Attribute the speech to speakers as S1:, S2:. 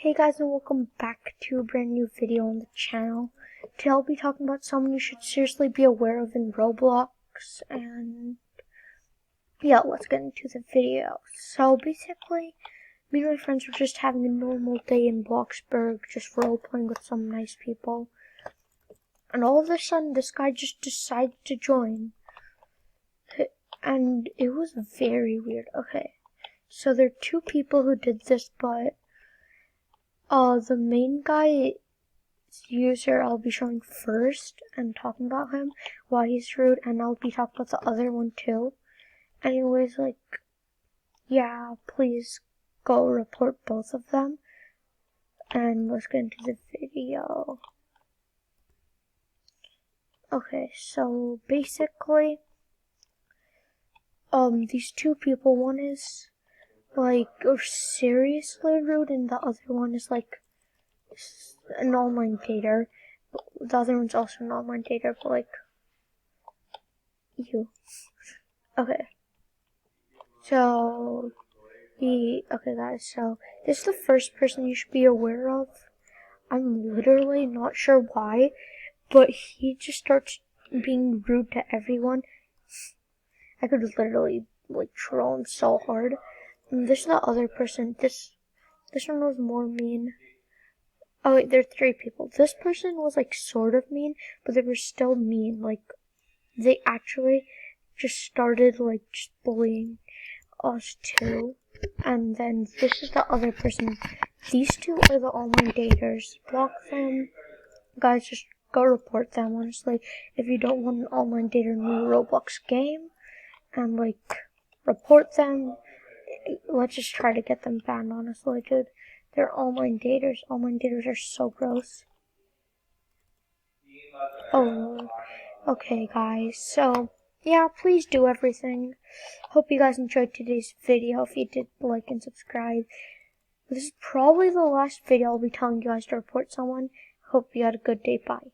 S1: Hey guys, and welcome back to a brand new video on the channel. Today I'll be talking about someone you should seriously be aware of in Roblox, and yeah, let's get into the video. So basically, me and my friends were just having a normal day in Bloxburg, just role-playing with some nice people. And all of a sudden, this guy just decided to join. And it was very weird. Okay, so there are two people who did this, but the main guy's user I'll be showing first and talking about him, why he's rude, and I'll be talking about the other one too. Anyways, yeah, please go report both of them. And let's get into the video. Okay, so basically, these two people, one is seriously rude, and the other one is an online dater. The other one's also an online dater, but you. Okay. So, okay guys, so this is the first person you should be aware of. I'm literally not sure why, but he just starts being rude to everyone. I could literally, troll him so hard. And this is the other person. This one was more mean. Oh wait, there are three people. This person was sort of mean, but they were still mean. They actually just started just bullying us too. And then this is the other person. These two are the online daters. Block them. Guys, just go report them, honestly. If you don't want an online dater in the Roblox game. And report them. Let's just try to get them banned, honestly, dude. They're online daters. Online daters are so gross. Oh, okay guys, so yeah, please do everything. Hope you guys enjoyed today's video. If you did, like and subscribe. This is probably the last video I'll be telling you guys to report someone. Hope you had a good day. Bye.